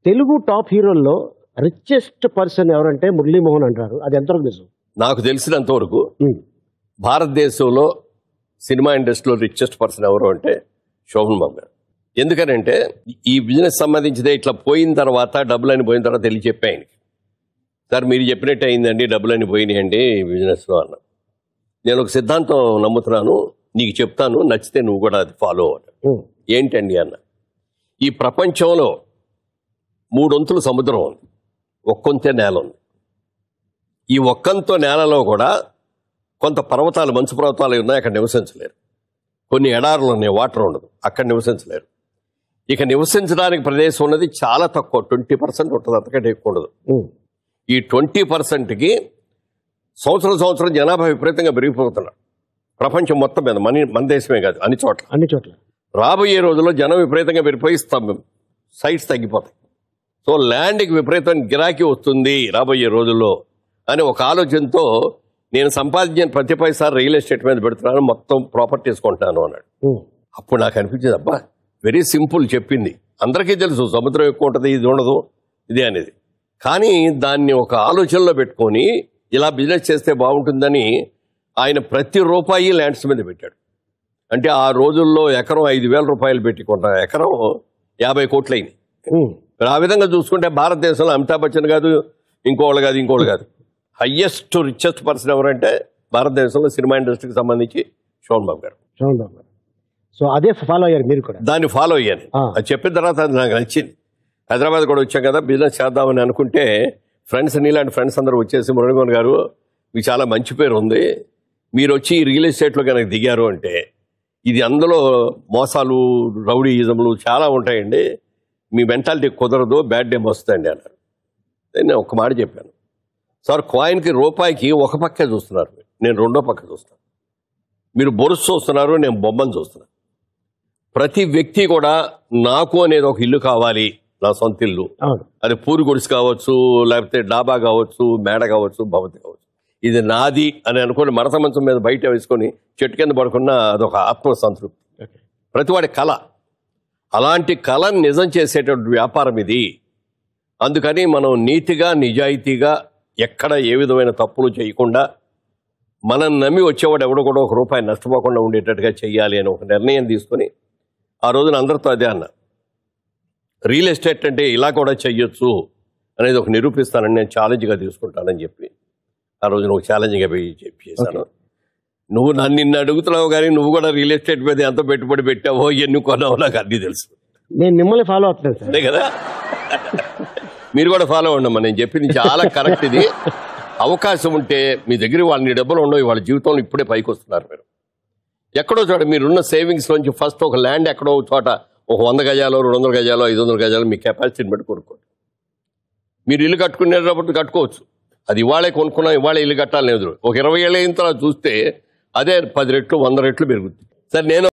Telugu top హీరోల్లో richest person ఎవరంటే మురళీమోహన్ అంటారు. అది ఎంతవరకు నిజం? నాకు తెలిసినంత వరకు భారతదేశంలో సినిమా ఇండస్ట్రీలో రిచెస్ట్ పర్సన్ ఎవరు అంటే శోభన్ బాబు గారు. ఎందుకనంటే ఈ బిజినెస్ సంబంధించిదే ఇట్లా పోయిన తర్వాత డబ్బులని పోయిన తర్వాత తెలియ చెప్పే ఆయనకి, సార్ మీరు చెప్పినట్టు అయిందండి, డబ్బులని పోయినాయండి ఈ బిజినెస్లో అన్న. నేను ఒక సిద్ధాంతం నమ్ముతున్నాను, నీకు చెప్తాను, నచ్చితే నువ్వు కూడా అది ఫాలో అవ్వాలి. ఏంటండి అన్న, ఈ ప్రపంచంలో 3 వంతులు సముద్రం ఉంది, ఒక్కొంతే నేల ఉంది. ఈ ఒక్కంతో నేలలో కూడా కొంత పర్వతాలు, మంచు పర్వతాలు ఉన్నాయి, అక్కడ నివసించలేరు. కొన్ని ఎడారులు ఉన్నాయి, వాటర్ ఉండదు, అక్కడ నివసించలేరు. ఇక నివసించడానికి ప్రదేశం ఉన్నది చాలా తక్కువ, 20% ఉంటుంది, అంతకంటే ఎక్కువ ఉండదు. ఈ 20%కి సంవత్సరం జనాభా విపరీతంగా పెరిగిపోతున్నారు ప్రపంచం మొత్తం మీద, మన దేశమే కాదు, అన్ని చోట్ల. రాబోయే రోజుల్లో జనం విపరీతంగా పెరిగిపోయి సైట్స్ తగ్గిపోతాయి. సో ల్యాండ్కి విపరీతం గిరాకీ వస్తుంది రాబోయే రోజుల్లో అని ఒక ఆలోచనతో నేను సంపాదించిన ప్రతి పైసా రియల్ ఎస్టేట్ మీద పెడుతున్నాను, మొత్తం ప్రాపర్టీస్ కొంటాను అన్నాడు. అప్పుడు నాకు అనిపించింది, అబ్బా వెరీ సింపుల్ చెప్పింది, అందరికీ తెలుసు సముద్రం ఎక్కువ ఉంటుంది, ఇది ఉండదు, ఇది అనేది. కానీ దాన్ని ఒక ఆలోచనలో పెట్టుకొని ఇలా బిజినెస్ చేస్తే బాగుంటుందని ఆయన ప్రతి రూపాయి ల్యాండ్స్ మీద పెట్టాడు. అంటే ఆ రోజుల్లో ఎకరం 5,000 రూపాయలు పెట్టి కొంట ఎకరం 50 కోట్లు అయింది. ఆ విధంగా చూసుకుంటే భారతదేశంలో అమితాబ్ బచ్చన్ కాదు, ఇంకోళ్ళు కాదు, హయ్యెస్ట్ రిచెస్ట్ పర్సన్ ఎవరంటే భారతదేశంలో సినిమా ఇండస్ట్రీకి సంబంధించి శోభన్ బాబు గారు. సో అదే ఫాలో అయ్యారు మీరు కూడా? దాన్ని ఫాలో అయ్యాను. అది చెప్పిన తర్వాత అది నాకు నచ్చింది. హైదరాబాద్ కూడా వచ్చాం కదా, బిజినెస్ చేద్దామని అనుకుంటే ఫ్రెండ్స్, నీలాంటి ఫ్రెండ్స్ అందరూ వచ్చేసి, మురళీమోహన్ గారు మీకు చాలా మంచి పేరు ఉంది, మీరు వచ్చి ఈ రియల్ ఎస్టేట్లో కనుక దిగారు అంటే ఇది అందులో మోసాలు, రౌడీయిజంలు చాలా ఉంటాయండి, మీ మెంటాలిటీ కుదరదు, బ్యాడ్ డేమ్ వస్తుందండి అన్నారు. నేను ఒక్క మాట చెప్పాను, సార్ కాయిన్కి రూపాయికి ఒక పక్కే చూస్తున్నారు, నేను రెండో పక్క చూస్తాను. మీరు బొరుసు చూస్తున్నారు, నేను బొమ్మను చూస్తున్నాను. ప్రతి వ్యక్తి కూడా నాకు అనేది ఒక ఇల్లు కావాలి, నా సొంత ఇల్లు. అది పూరి గుడిసి కావచ్చు, లేకపోతే డాబా కావచ్చు, మేడ కావచ్చు, భవంతి కావచ్చు, ఇది నాది అని అనుకుని మడత మంచం మీద బయట వేసుకొని చెట్టు కింద పడుకున్న అదొక ఆత్మసంతృప్తి, ప్రతివాడి కళ. అలాంటి కళను నిజం చేసేటువంటి వ్యాపారం ఇది. అందుకని మనం నీతిగా, నిజాయితీగా, ఎక్కడ ఏ విధమైన తప్పులు చేయకుండా, మనం నమ్మి వచ్చేవాడు ఎవడో కూడా ఒక రూపాయి నష్టపోకుండా ఉండేటట్టుగా చెయ్యాలి అని ఒక నిర్ణయం తీసుకొని ఆ రోజున అందరితో అదే అన్న, రియల్ ఎస్టేట్ అంటే ఇలా కూడా చెయ్యొచ్చు అనేది ఒక నిరూపిస్తానని నేను ఛాలెంజ్గా తీసుకుంటానని చెప్పి ఆ రోజున ఒక ఛాలెంజ్గా చేశాను. నువ్వు నిన్ను అడుగుతున్నావు కానీ నువ్వు కూడా రియల్ ఎస్టేట్ మీద ఎంత పెట్టుబడి పెట్టావో, ఎన్ని కొన్నావో నాకు అన్నీ తెలుసు. నేను మిమ్మల్ని ఫాలో అవుతున్నాను అదే కదా, మీరు కూడా ఫాలో అవ్వండమ్మా, నేను చెప్పింది చాలా కరెక్ట్. ఇది అవకాశం ఉంటే మీ దగ్గర వాళ్ళని డబ్బులు ఉండవు, వాళ్ళ జీవితంలో ఇప్పుడే పైకి వస్తున్నారు. మీరు ఎక్కడో చోట మీరున్న సేవింగ్స్ నుంచి ఫస్ట్ ఒక ల్యాండ్ ఎక్కడో చోట ఒక 100 గజాలు, 200 గజాలు, 500 గజాలు మీ కెపాసిటీని బట్టి కొనుక్కోండి. మీరు ఇల్లు కట్టుకునేటప్పుడు కట్టుకోవచ్చు, అది ఇవాళే కొనుక్కున్నా ఇవాళే ఇల్లు కట్టాలని లేదు. ఒక 20 ఏళ్ళు అయిన తర్వాత చూస్తే అదే 10 రెట్లు 100 రెట్లు పెరుగుతుంది. సరే, నేను